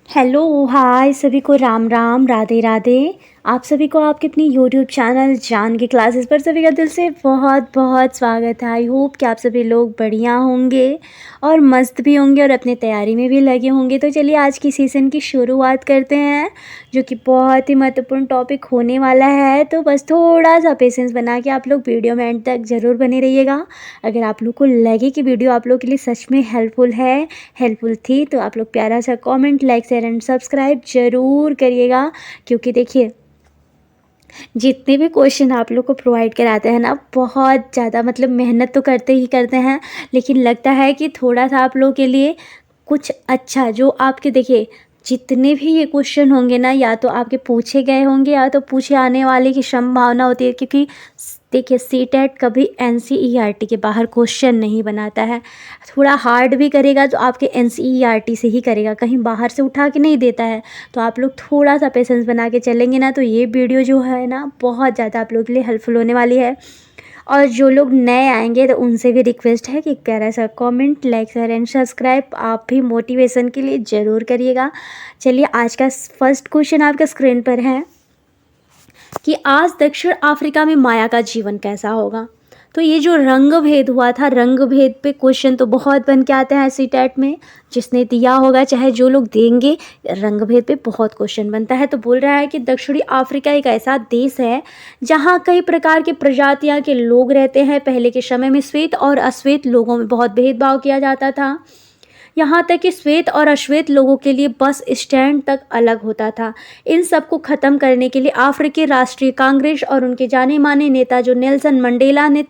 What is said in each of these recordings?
Hello, हाय सभी को राम राम, राधे राधे। आप सभी को आपके अपनी यूट्यूब चैनल जान की क्लासेस पर सभी का दिल से बहुत बहुत स्वागत है। आई होप कि आप सभी लोग बढ़िया होंगे और मस्त भी होंगे और अपनी तैयारी में भी लगे होंगे। तो चलिए आज की सीज़न की शुरुआत करते हैं, जो कि बहुत ही महत्वपूर्ण टॉपिक होने वाला है। तो बस थोड़ा सा पेशेंस बना के आप लोग वीडियो में एंड तक ज़रूर बने रहिएगा। अगर आप लोग को लगे कि वीडियो आप लोग के लिए सच में हेल्पफुल थी, तो आप लोग प्यारा सा comment, like, share and subscribe ज़रूर करिएगा। क्योंकि देखिए, जितने भी क्वेश्चन आप लोग को प्रोवाइड कराते हैं ना, बहुत ज़्यादा मतलब मेहनत तो करते ही करते हैं, लेकिन लगता है कि थोड़ा सा आप लोगों के लिए कुछ अच्छा जो आपके देखिए, जितने भी ये क्वेश्चन होंगे ना, या तो आपके पूछे गए होंगे या तो पूछे आने वाले की संभावना होती है। क्योंकि देखिए, सीटेट कभी एनसीईआरटी के बाहर क्वेश्चन नहीं बनाता है। थोड़ा हार्ड भी करेगा तो आपके एनसीईआरटी से ही करेगा, कहीं बाहर से उठा के नहीं देता है। तो आप लोग थोड़ा सा पेशेंस बना के चलेंगे ना, तो ये वीडियो जो है ना, बहुत ज़्यादा आप लोगों के लिए हेल्पफुल होने वाली है। और जो लोग नए आएंगे तो उनसे भी रिक्वेस्ट है कि एक प्यारा सा comment, like, share and subscribe आप भी मोटिवेशन के लिए ज़रूर करिएगा। चलिए आज का फर्स्ट क्वेश्चन आपका स्क्रीन पर है कि आज दक्षिण अफ्रीका में माया का जीवन कैसा होगा। तो ये जो रंग भेद हुआ था, रंग भेद पे क्वेश्चन तो बहुत बन के आते हैं सीटेट में। जिसने दिया होगा, चाहे जो लोग देंगे, रंग भेद पे बहुत क्वेश्चन बनता है। तो बोल रहा है कि दक्षिणी अफ्रीका एक ऐसा देश है जहाँ कई प्रकार के प्रजातियाँ के लोग रहते हैं। पहले के समय में श्वेत और अश्वेत लोगों में बहुत भेदभाव किया जाता था, यहाँ तक कि श्वेत और अश्वेत लोगों के लिए बस स्टैंड तक अलग होता था। इन सब को ख़त्म करने के लिए अफ्रीकी राष्ट्रीय कांग्रेस और उनके जाने माने नेता जो नेल्सन मंडेला ने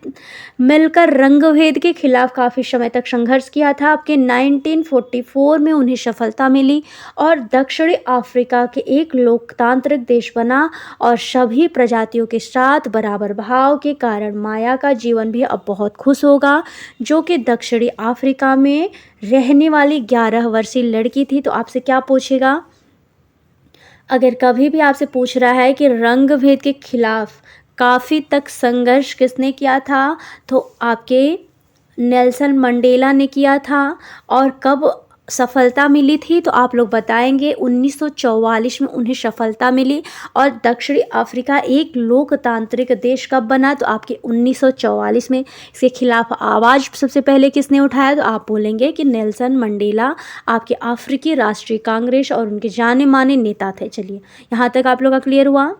मिलकर रंगभेद के खिलाफ काफ़ी समय तक संघर्ष किया था। आपके 1944 में उन्हें सफलता मिली और दक्षिणी अफ्रीका के एक लोकतांत्रिक देश बना और सभी प्रजातियों के साथ बराबर भाव के कारण माया का जीवन भी अब बहुत खुश होगा, जो कि दक्षिणी अफ्रीका में रहने वाली 11 वर्षीय लड़की थी। तो आपसे क्या पूछेगा, अगर कभी भी आपसे पूछ रहा है कि रंग भेद के खिलाफ काफ़ी तक संघर्ष किसने किया था, तो आपके नेल्सन मंडेला ने किया था। और कब सफलता मिली थी, तो आप लोग बताएंगे 1944 में उन्हें सफलता मिली। और दक्षिणी अफ्रीका एक लोकतांत्रिक देश कब बना, तो आपके 1944 में। इसके खिलाफ आवाज़ सबसे पहले किसने उठाया, तो आप बोलेंगे कि नेल्सन मंडेला, आपके अफ्रीकी राष्ट्रीय कांग्रेस और उनके जाने माने नेता थे। चलिए, यहाँ तक आप लोग का क्लियर हुआ।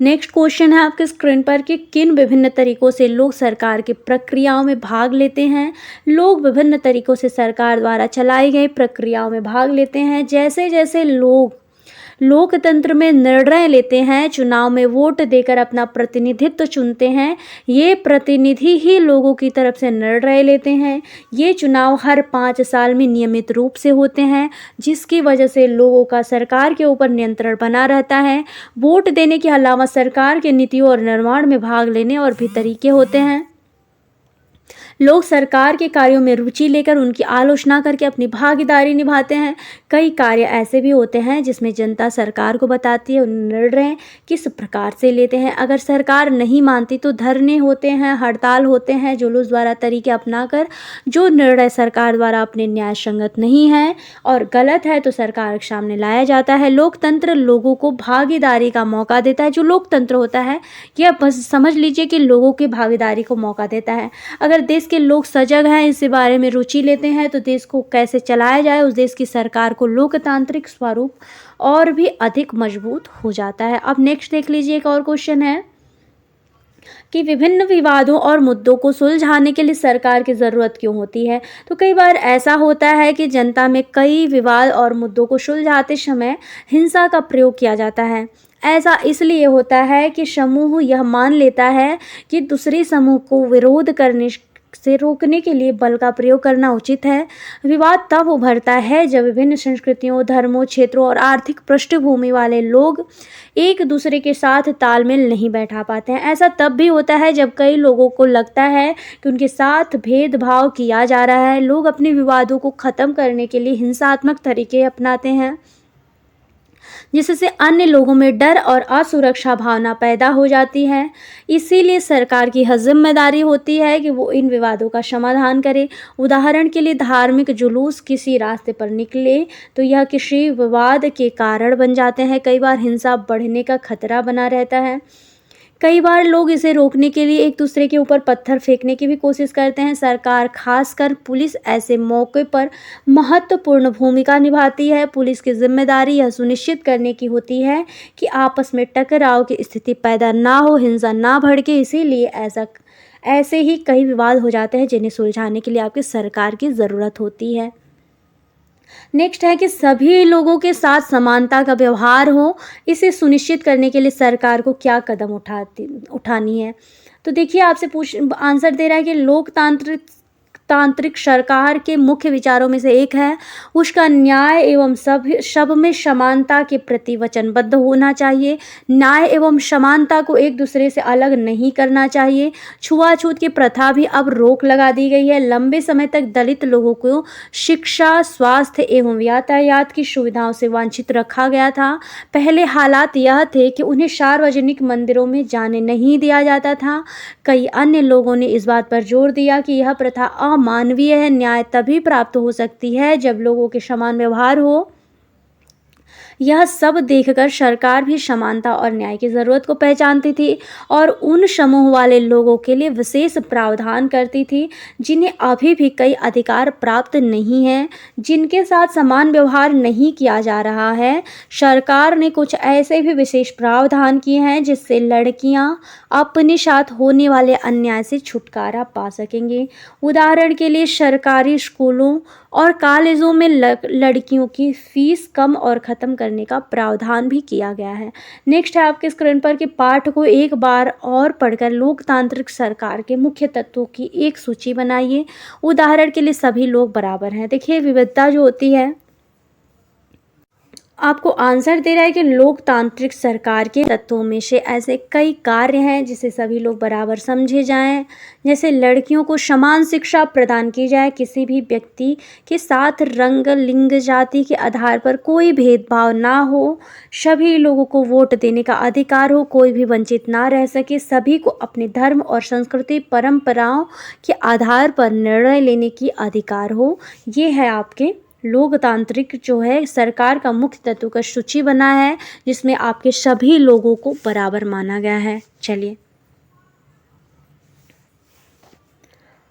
नेक्स्ट क्वेश्चन है आपके स्क्रीन पर कि किन विभिन्न तरीकों से लोग सरकार की प्रक्रियाओं में भाग लेते हैं। लोग विभिन्न तरीकों से सरकार द्वारा चलाई गई प्रक्रियाओं में भाग लेते हैं। जैसे जैसे लोग लोकतंत्र में निर्णय लेते हैं, चुनाव में वोट देकर अपना प्रतिनिधित्व चुनते हैं, ये प्रतिनिधि ही लोगों की तरफ से निर्णय लेते हैं। ये चुनाव हर 5 साल में नियमित रूप से होते हैं, जिसकी वजह से लोगों का सरकार के ऊपर नियंत्रण बना रहता है। वोट देने के अलावा सरकार के नीतियों और निर्माण में भाग लेने और भी तरीके होते हैं। लोग सरकार के कार्यों में रुचि लेकर उनकी आलोचना करके अपनी भागीदारी निभाते हैं। कई कार्य ऐसे भी होते हैं जिसमें जनता सरकार को बताती है निर्णय किस प्रकार से लेते हैं। अगर सरकार नहीं मानती तो धरने होते हैं, हड़ताल होते हैं, जुलूस द्वारा तरीके अपनाकर जो निर्णय सरकार द्वारा अपने न्याय संगत नहीं है और गलत है तो सरकार के सामने लाया जाता है। लोकतंत्र लोगों को भागीदारी का मौका देता है। जो लोकतंत्र होता है, यह बस समझ लीजिए कि लोगों की भागीदारी को मौका देता है। अगर देश के लोग सजग हैं, इस बारे में रुचि लेते हैं, तो देश को कैसे चलाया जाए, उस देश की सरकार को लोकतांत्रिक स्वरूप और भी अधिक मजबूत हो जाता है। अब नेक्स्ट देख लीजिए, एक और क्वेश्चन है कि विभिन्न विवादों और मुद्दों को सुलझाने के लिए सरकार की ज़रूरत क्यों होती है। तो कई बार ऐसा होता है कि जनता में कई विवाद और मुद्दों को सुलझाते समय हिंसा का प्रयोग किया जाता है। ऐसा इसलिए होता है कि समूह यह मान लेता है कि दूसरे समूह को विरोध करने से रोकने के लिए बल का प्रयोग करना उचित है। विवाद तब उभरता है जब विभिन्न संस्कृतियों, धर्मों, क्षेत्रों और आर्थिक पृष्ठभूमि वाले लोग एक दूसरे के साथ तालमेल नहीं बैठा पाते हैं। ऐसा तब भी होता है जब कई लोगों को लगता है कि उनके साथ भेदभाव किया जा रहा है। लोग अपने विवादों को ख़त्म करने के लिए हिंसात्मक तरीके अपनाते हैं। जिससे अन्य लोगों में डर और असुरक्षा भावना पैदा हो जाती है। इसीलिए सरकार की यह जिम्मेदारी होती है कि वो इन विवादों का समाधान करे। उदाहरण के लिए धार्मिक जुलूस किसी रास्ते पर निकले तो यह किसी विवाद के कारण बन जाते हैं। कई बार हिंसा बढ़ने का खतरा बना रहता है। कई बार लोग इसे रोकने के लिए एक दूसरे के ऊपर पत्थर फेंकने की भी कोशिश करते हैं। सरकार, खासकर पुलिस, ऐसे मौके पर महत्वपूर्ण भूमिका निभाती है। पुलिस की जिम्मेदारी यह सुनिश्चित करने की होती है कि आपस में टकराव की स्थिति पैदा ना हो, हिंसा ना भड़के। इसीलिए ऐसे ही कई विवाद हो जाते हैं जिन्हें सुलझाने के लिए आपकी सरकार की ज़रूरत होती है। नेक्स्ट है कि सभी लोगों के साथ समानता का व्यवहार हो। इसे सुनिश्चित करने के लिए सरकार को क्या कदम उठानी है। तो देखिए, आपसे आंसर दे रहा है कि तांत्रिक सरकार के मुख्य विचारों में से एक है उसका न्याय एवं सब में समानता के प्रति वचनबद्ध होना चाहिए। न्याय एवं समानता को एक दूसरे से अलग नहीं करना चाहिए। छुआछूत की प्रथा भी अब रोक लगा दी गई है। लंबे समय तक दलित लोगों को शिक्षा, स्वास्थ्य एवं यातायात की सुविधाओं से वंचित रखा गया था। पहले हालात यह थे कि उन्हें सार्वजनिक मंदिरों में जाने नहीं दिया जाता था। कई अन्य लोगों ने इस बात पर जोर दिया कि यह प्रथा अमानवीय है। न्याय तभी प्राप्त हो सकती है जब लोगों के समान व्यवहार हो। यह सब देखकर सरकार भी समानता और न्याय की ज़रूरत को पहचानती थी और उन समूह वाले लोगों के लिए विशेष प्रावधान करती थी जिन्हें अभी भी कई अधिकार प्राप्त नहीं हैं, जिनके साथ समान व्यवहार नहीं किया जा रहा है। सरकार ने कुछ ऐसे भी विशेष प्रावधान किए हैं जिससे लड़कियां अपने साथ होने वाले अन्याय से छुटकारा पा सकेंगी। उदाहरण के लिए सरकारी स्कूलों और कॉलेजों में लड़कियों की फीस कम और ख़त्म करने का प्रावधान भी किया गया है। नेक्स्ट है आपके स्क्रीन पर कि पाठ को एक बार और पढ़कर लोकतांत्रिक सरकार के मुख्य तत्वों की एक सूची बनाइए। उदाहरण के लिए सभी लोग बराबर हैं। देखिए, विविधता जो होती है, आपको आंसर दे रहा है कि लोकतांत्रिक सरकार के तत्वों में से ऐसे कई कार्य हैं जिसे सभी लोग बराबर समझे जाएं। जैसे लड़कियों को समान शिक्षा प्रदान की जाए, किसी भी व्यक्ति के साथ रंग, लिंग, जाति के आधार पर कोई भेदभाव ना हो, सभी लोगों को वोट देने का अधिकार हो, कोई भी वंचित ना रह सके, सभी को अपने धर्म और संस्कृति परंपराओं के आधार पर निर्णय लेने की अधिकार हो। ये है आपके लोकतांत्रिक जो है सरकार का मुख्य तत्व का सूची बना है जिसमें आपके सभी लोगों को बराबर माना गया है। चलिए,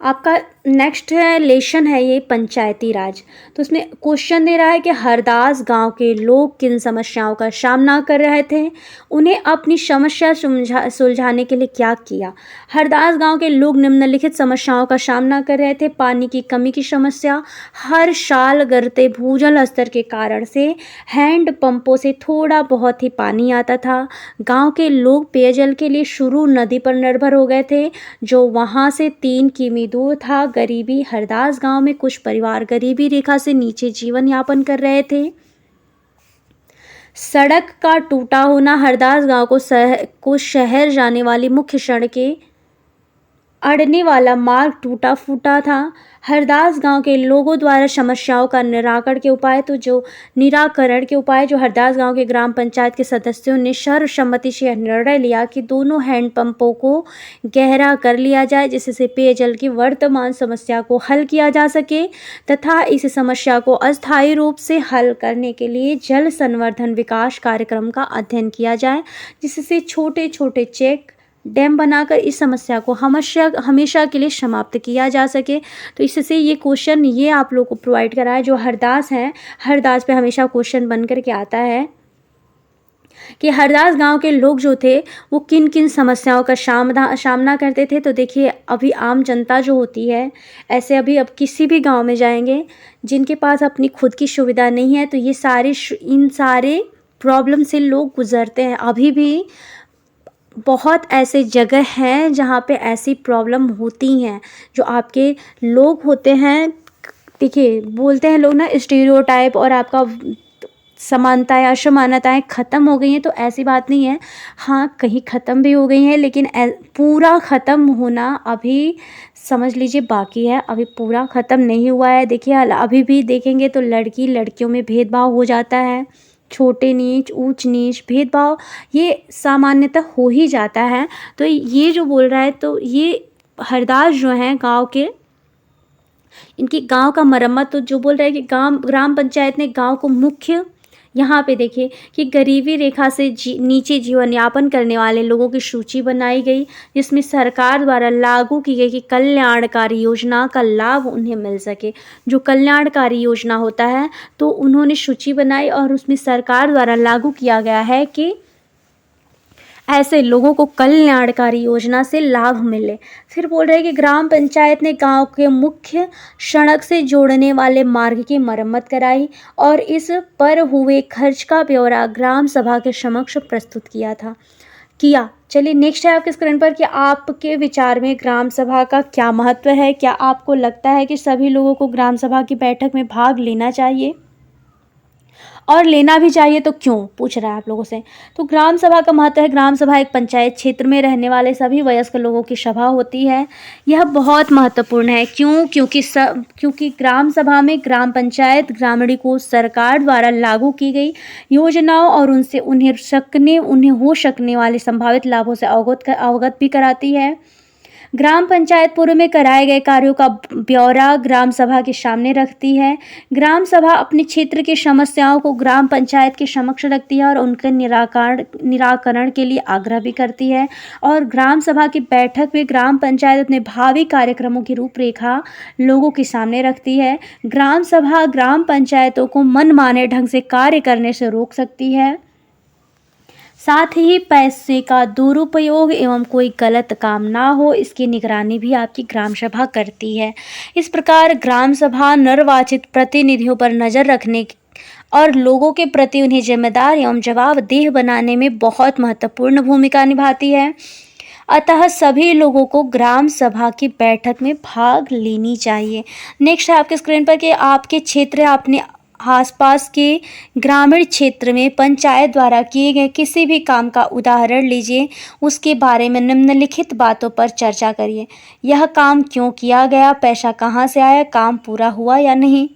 आपका नेक्स्ट है लेशन है ये पंचायती राज। तो उसमें क्वेश्चन दे रहा है कि हरदास गांव के लोग किन समस्याओं का सामना कर रहे थे, उन्हें अपनी समस्या सुलझाने के लिए क्या किया। हरदास गांव के लोग निम्नलिखित समस्याओं का सामना कर रहे थे। पानी की कमी की समस्या, हर साल गिरते भूजल स्तर के कारण से हैंड पंपों से थोड़ा बहुत ही पानी आता था। गाँव के लोग पेयजल के लिए शुरू नदी पर निर्भर हो गए थे जो वहाँ से 3 किमी दूर था। गरीबी, हरदास गांव में कुछ परिवार गरीबी रेखा से नीचे जीवन यापन कर रहे थे। सड़क का टूटा होना, हरदास गांव को शहर जाने वाली मुख्य सड़कें अड़ने वाला मार्ग टूटा फूटा था। हरदास गांव के लोगों द्वारा समस्याओं का निराकरण के उपाय जो हरदास गांव के ग्राम पंचायत के सदस्यों ने सर्वसम्मति से यह निर्णय लिया कि दोनों हैंडपंपों को गहरा कर लिया जाए जिससे पेयजल की वर्तमान समस्या को हल किया जा सके तथा इस समस्या को अस्थायी रूप से हल करने के लिए जल संवर्धन विकास कार्यक्रम का अध्ययन किया जाए जिससे छोटे छोटे चेक डैम बनाकर इस समस्या को हमेशा के लिए समाप्त किया जा सके। तो इससे ये क्वेश्चन ये आप लोग को प्रोवाइड करा है जो हरदास हैं, हरदास पे हमेशा क्वेश्चन बन कर के आता है कि हरदास गांव के लोग जो थे वो किन किन समस्याओं का सामना करते थे। तो देखिए, अभी आम जनता जो होती है, ऐसे अब किसी भी गांव में जाएंगे जिनके पास अपनी खुद की सुविधा नहीं है तो इन सारे प्रॉब्लम से लोग गुजरते हैं। अभी भी बहुत ऐसे जगह हैं जहाँ पे ऐसी प्रॉब्लम होती हैं जो आपके लोग होते हैं। देखिए, बोलते हैं लोग ना स्टीरियोटाइप और आपका समानताएं असमानताएं ख़त्म हो गई हैं, तो ऐसी बात नहीं है। हाँ, कहीं ख़त्म भी हो गई हैं लेकिन पूरा ख़त्म होना अभी समझ लीजिए बाकी है, अभी पूरा ख़त्म नहीं हुआ है। देखिए, अभी भी देखेंगे तो लड़कियों में भेदभाव हो जाता है, छोटे नीच, ऊंच नीच, भेदभाव ये सामान्यतः हो ही जाता है। तो ये जो बोल रहा है, तो ये हरदास जो हैं गाँव के, इनकी गांव का मरम्मत, तो जो बोल रहा है कि ग्राम पंचायत ने गांव को मुख्य, यहाँ पे देखिए कि गरीबी रेखा से नीचे जीवन यापन करने वाले लोगों की सूची बनाई गई, जिसमें सरकार द्वारा लागू की गई कि कल्याणकारी योजना का लाभ उन्हें मिल सके। जो कल्याणकारी योजना होता है, तो उन्होंने सूची बनाई और उसमें सरकार द्वारा लागू किया गया है कि ऐसे लोगों को कल्याणकारी योजना से लाभ मिले। फिर बोल रहे हैं कि ग्राम पंचायत ने गांव के मुख्य सड़क से जोड़ने वाले मार्ग की मरम्मत कराई और इस पर हुए खर्च का ब्यौरा ग्राम सभा के समक्ष प्रस्तुत किया। चलिए नेक्स्ट है आपके स्क्रीन पर कि आपके विचार में ग्राम सभा का क्या महत्व है। क्या आपको लगता है कि सभी लोगों को ग्राम सभा की बैठक में भाग लेना चाहिए, और लेना भी चाहिए तो क्यों, पूछ रहा है आप लोगों से। तो ग्राम सभा का महत्व है, ग्राम सभा एक पंचायत क्षेत्र में रहने वाले सभी वयस्क लोगों की सभा होती है। यह बहुत महत्वपूर्ण है। क्यों? क्योंकि ग्राम सभा में ग्राम पंचायत ग्रामीण को सरकार द्वारा लागू की गई योजनाओं और उन्हें हो सकने वाले संभावित लाभों से अवगत भी कराती है। ग्राम पंचायत पूर्व में कराए गए कार्यों का ब्यौरा ग्राम सभा के सामने रखती है। ग्राम सभा अपने क्षेत्र की समस्याओं को ग्राम पंचायत के समक्ष रखती है और उनके निराकरण के लिए आग्रह भी करती है। और ग्राम सभा की बैठक में ग्राम पंचायत अपने भावी कार्यक्रमों की रूपरेखा लोगों के सामने रखती है। ग्राम सभा ग्राम पंचायतों को मनमाने ढंग से कार्य करने से रोक सकती है, साथ ही पैसे का दुरुपयोग एवं कोई गलत काम ना हो, इसकी निगरानी भी आपकी ग्राम सभा करती है। इस प्रकार ग्राम सभा निर्वाचित प्रतिनिधियों पर नज़र रखने और लोगों के प्रति उन्हें जिम्मेदार एवं जवाबदेह बनाने में बहुत महत्वपूर्ण भूमिका निभाती है। अतः सभी लोगों को ग्राम सभा की बैठक में भाग लेनी चाहिए। नेक्स्ट है आपके स्क्रीन पर कि आपके क्षेत्र, आपने आसपास के ग्रामीण क्षेत्र में पंचायत द्वारा किए गए किसी भी काम का उदाहरण लीजिए। उसके बारे में निम्नलिखित बातों पर चर्चा करिए। यह काम क्यों किया गया, पैसा कहाँ से आया, काम पूरा हुआ या नहीं।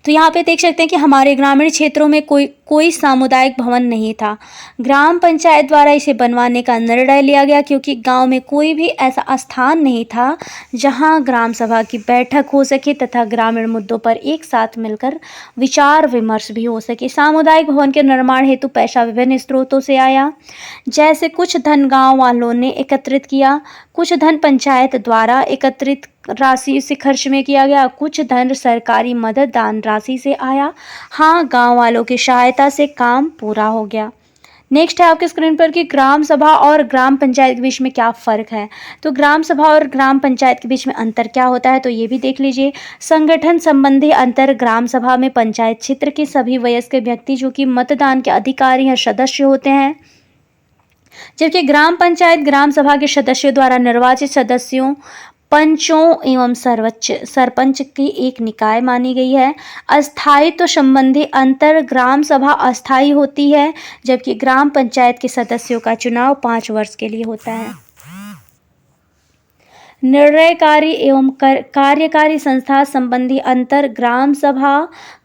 तो यहाँ पे देख सकते हैं कि हमारे ग्रामीण क्षेत्रों में कोई सामुदायिक भवन नहीं था। ग्राम पंचायत द्वारा इसे बनवाने का निर्णय लिया गया क्योंकि गांव में कोई भी ऐसा स्थान नहीं था जहां ग्राम सभा की बैठक हो सके तथा ग्रामीण मुद्दों पर एक साथ मिलकर विचार विमर्श भी हो सके। सामुदायिक भवन के निर्माण हेतु पैसा विभिन्न स्रोतों से आया, जैसे कुछ धन गाँव वालों ने एकत्रित किया, कुछ धन पंचायत द्वारा एकत्रित राशि से खर्च में किया गया, कुछ धन सरकारी मदद दान राशि से आया। हाँ, गांव वालों की सहायता से काम पूरा हो गया। नेक्स्ट है आपके स्क्रीन पर कि ग्राम सभा और ग्राम पंचायत के बीच में क्या फ़र्क है। तो ग्राम सभा और ग्राम पंचायत के बीच में अंतर क्या होता है, तो ये भी देख लीजिए। संगठन संबंधी अंतर, ग्राम सभा में पंचायत क्षेत्र के सभी वयस्क व्यक्ति जो कि मतदान के अधिकारी या सदस्य होते हैं, जबकि ग्राम पंचायत ग्राम सभा के सदस्यों द्वारा निर्वाचित सदस्यों, पंचों एवं सरपंच की एक निकाय मानी गई है। अस्थायित्व संबंधी अंतर, ग्राम सभा अस्थायी होती है जबकि ग्राम पंचायत के सदस्यों का चुनाव 5 वर्ष के लिए होता है। निर्णयकारी एवं कार्यकारी संस्था संबंधी अंतर, ग्राम सभा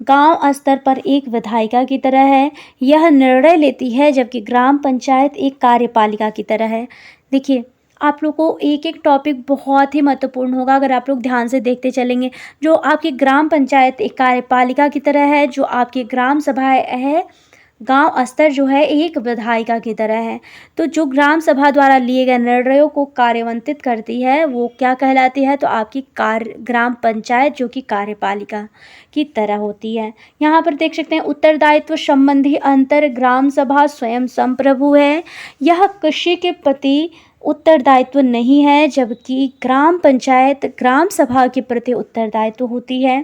गांव स्तर पर एक विधायिका की तरह है, यह निर्णय लेती है, जबकि ग्राम पंचायत एक कार्यपालिका की तरह है। देखिए, आप लोग को एक एक टॉपिक बहुत ही महत्वपूर्ण होगा अगर आप लोग ध्यान से देखते चलेंगे। जो आपकी ग्राम पंचायत एक कार्यपालिका की तरह है, जो आपकी ग्राम सभा है गांव स्तर जो है एक विधायिका की तरह है। तो जो ग्राम सभा द्वारा लिए गए निर्णयों को कार्यान्वित करती है वो क्या कहलाती है, तो आपकी ग्राम पंचायत जो कि कार्यपालिका की तरह होती है। यहाँ पर देख सकते हैं उत्तरदायित्व संबंधी अंतर, ग्राम सभा स्वयं संप्रभु है, यह कृषि के प्रति उत्तरदायित्व नहीं है, जबकि ग्राम पंचायत ग्राम सभा के प्रति उत्तरदायित्व होती है।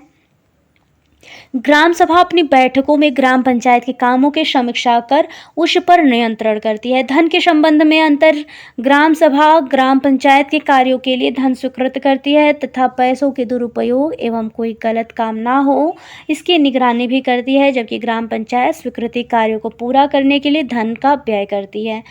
ग्राम सभा अपनी बैठकों में ग्राम पंचायत के कामों की समीक्षा कर उस पर नियंत्रण करती है। धन के संबंध में अंतर, ग्राम सभा ग्राम पंचायत के कार्यों के लिए धन स्वीकृत करती है तथा पैसों के दुरुपयोग एवं कोई गलत काम ना हो इसकी निगरानी भी करती है, जबकि ग्राम पंचायत स्वीकृति कार्यों को पूरा करने के लिए धन का व्यय करती है।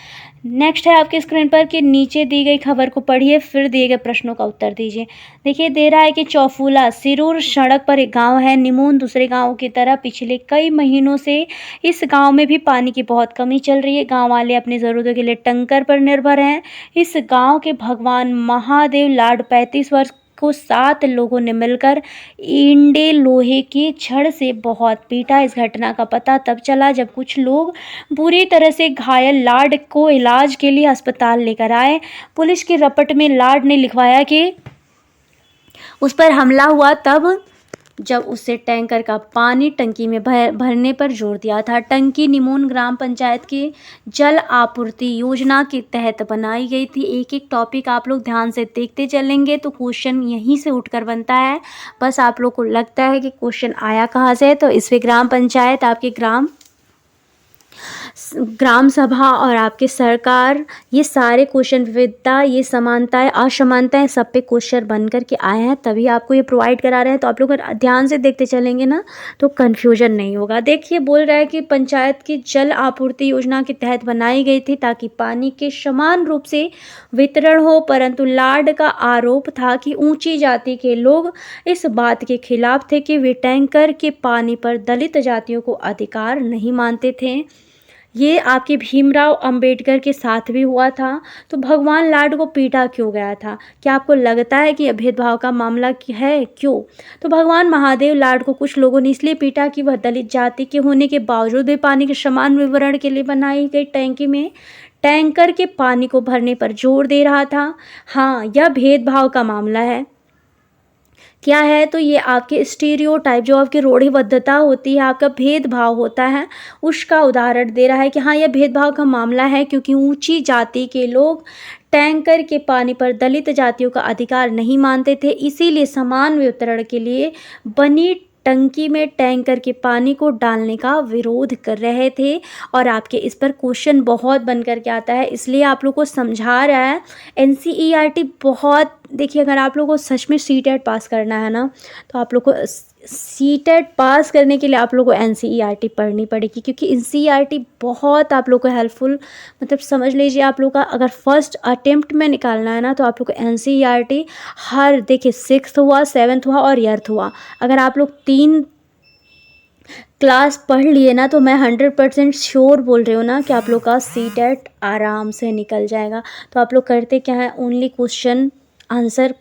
नेक्स्ट है आपके स्क्रीन पर कि नीचे दी गई खबर को पढ़िए, फिर दिए गए प्रश्नों का उत्तर दीजिए। देखिए दे रहा है कि चौफूला सिरूर सड़क पर एक गांव है। निमोन दूसरे गांव की तरह पिछले कई महीनों से इस गांव में भी पानी की बहुत कमी चल रही है। गांव वाले अपनी ज़रूरतों के लिए टैंकर पर निर्भर हैं। इस गांव के भगवान महादेव लाड 35 वर्ष को 7 लोगों ने मिलकर ईंटे लोहे की छड़ से बहुत पीटा। इस घटना का पता तब चला जब कुछ लोग बुरी तरह से घायल लाड को इलाज के लिए अस्पताल लेकर आए। पुलिस की रपट में लाड ने लिखवाया कि उस पर हमला हुआ तब जब उससे टैंकर का पानी टंकी में भरने पर जोर दिया था। टंकी निमोन ग्राम पंचायत की जल आपूर्ति योजना के तहत बनाई गई थी। एक एक टॉपिक आप लोग ध्यान से देखते चलेंगे तो क्वेश्चन यहीं से उठकर बनता है। बस आप लोग को लगता है कि क्वेश्चन आया कहाँ से, तो इसमें ग्राम पंचायत, आपके ग्राम सभा और आपके सरकार, ये सारे क्वेश्चन, विविधता, ये समानताएं असमानताएं, सब पे क्वेश्चन बन कर के आए हैं, तभी आपको ये प्रोवाइड करा रहे हैं। तो आप लोग अगर ध्यान से देखते चलेंगे ना तो कन्फ्यूजन नहीं होगा। देखिए बोल रहा है कि पंचायत की जल आपूर्ति योजना के तहत बनाई गई थी ताकि पानी के समान रूप से वितरण हो, परंतु लाड का आरोप था कि ऊंची जाति के लोग इस बात के खिलाफ थे कि वे टैंकर के पानी पर दलित जातियों को अधिकार नहीं मानते थे। ये आपके भीमराव अंबेडकर के साथ भी हुआ था। तो भगवान लाड को पीटा क्यों गया था? क्या आपको लगता है कि यह भेदभाव का मामला है? क्यों? तो भगवान महादेव लाड को कुछ लोगों ने इसलिए पीटा कि वह दलित जाति के होने के बावजूद भी पानी के समान वितरण के लिए बनाई गई टैंकी में टैंकर के पानी को भरने पर जोर दे रहा था। हाँ, यह भेदभाव का मामला है। क्या है? तो ये आपके स्टीरियोटाइप, जो आपकी रूढ़िबद्धता होती है, आपका भेदभाव होता है, उसका उदाहरण दे रहा है कि हाँ, यह भेदभाव का मामला है क्योंकि ऊंची जाति के लोग टैंकर के पानी पर दलित जातियों का अधिकार नहीं मानते थे, इसीलिए समान वितरण के लिए बनी टंकी में टैंकर के पानी को डालने का विरोध कर रहे थे। और आपके इस पर क्वेश्चन बहुत बन कर के आता है, इसलिए आप लोग को समझा रहा है। एनसीईआरटी बहुत, देखिए अगर आप लोग को सच में सीटेट पास करना है ना, तो आप लोग को सीटेट पास करने के लिए आप लोग को एनसीईआरटी पढ़नी पड़ेगी, क्योंकि एनसीईआरटी बहुत आप लोग को हेल्पफुल, मतलब समझ लीजिए आप लोग का अगर फर्स्ट अटेम्प्ट में निकालना है ना, तो आप लोग को एनसीईआरटी हर, देखिए 6th हुआ, 7th हुआ और 8th हुआ, अगर आप लोग 3 क्लास पढ़ लिए ना, तो मैं 100% श्योर बोल रही हूँ ना कि आप लोग का सीटेट आराम से निकल जाएगा। तो आप लोग करते क्या है, ओनली क्वेश्चन आंसर,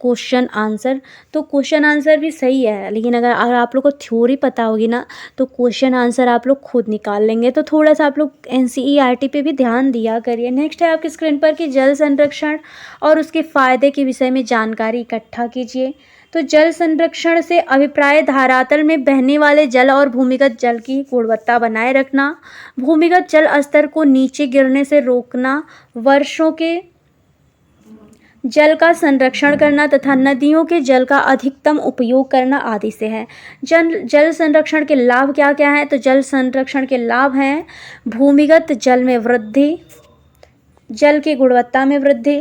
तो क्वेश्चन आंसर भी सही है, लेकिन अगर आप लोग को थ्योरी पता होगी ना, तो क्वेश्चन आंसर आप लोग खुद निकाल लेंगे। तो थोड़ा सा आप लोग एनसीईआरटी पे भी ध्यान दिया करिए। नेक्स्ट है आपके स्क्रीन पर कि जल संरक्षण और उसके फ़ायदे के विषय में जानकारी इकट्ठा कीजिए। तो जल संरक्षण से अभिप्राय धरातल में बहने वाले जल और भूमिगत जल की गुणवत्ता बनाए रखना, भूमिगत जल स्तर को नीचे गिरने से रोकना, वर्षों के जल का संरक्षण करना तथा नदियों के जल का अधिकतम उपयोग करना आदि से है। जल संरक्षण के लाभ क्या क्या हैं? तो जल संरक्षण के लाभ हैं भूमिगत जल में वृद्धि, जल की गुणवत्ता में वृद्धि,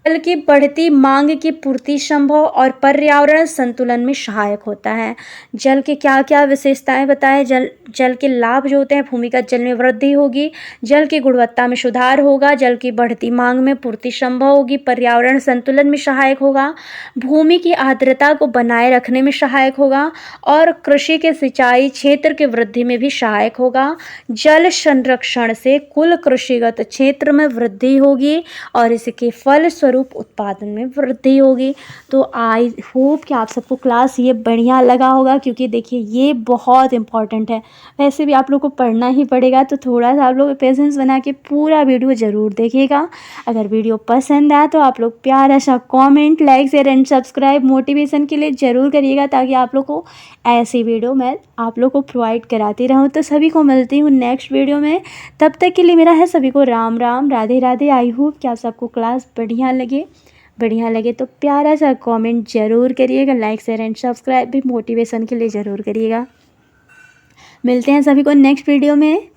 जल की बढ़ती मांग की पूर्ति संभव और पर्यावरण संतुलन में सहायक होता है। जल के क्या क्या विशेषताएं बताएं? जल के लाभ जो होते हैं, भूमिगत जल में वृद्धि होगी, जल की गुणवत्ता में सुधार होगा, जल की बढ़ती मांग में पूर्ति संभव होगी, पर्यावरण संतुलन में सहायक होगा, भूमि की आर्द्रता को बनाए रखने में सहायक होगा और कृषि के सिंचाई क्षेत्र की वृद्धि में भी सहायक होगा। जल संरक्षण से कुल कृषिगत क्षेत्र में वृद्धि होगी और इसके फलस्वरूप उत्पादन में वृद्धि होगी। तो आई होप कि आप सबको क्लास ये बढ़िया लगा होगा, क्योंकि देखिए ये बहुत इंपॉर्टेंट है। वैसे भी आप लोग को पढ़ना ही पड़ेगा, तो थोड़ा सा आप लोग पेशेंस बना के पूरा वीडियो ज़रूर देखिएगा। अगर वीडियो पसंद आए तो आप लोग प्यारा सा comment, like, share and subscribe motivation के लिए ज़रूर करिएगा, ताकि आप लोग को ऐसी वीडियो मैं आप लोग को प्रोवाइड कराती रहूँ। तो सभी को मिलती हूँ नेक्स्ट वीडियो में, तब तक के लिए मेरा है सभी को राम राम, राधे राधे। आई होप कि आप सबको क्लास बढ़िया लगे तो प्यारा सा कमेंट ज़रूर करिएगा, लाइक, शेयर एंड सब्सक्राइब भी मोटिवेशन के लिए ज़रूर करिएगा। मिलते हैं सभी को नेक्स्ट वीडियो में।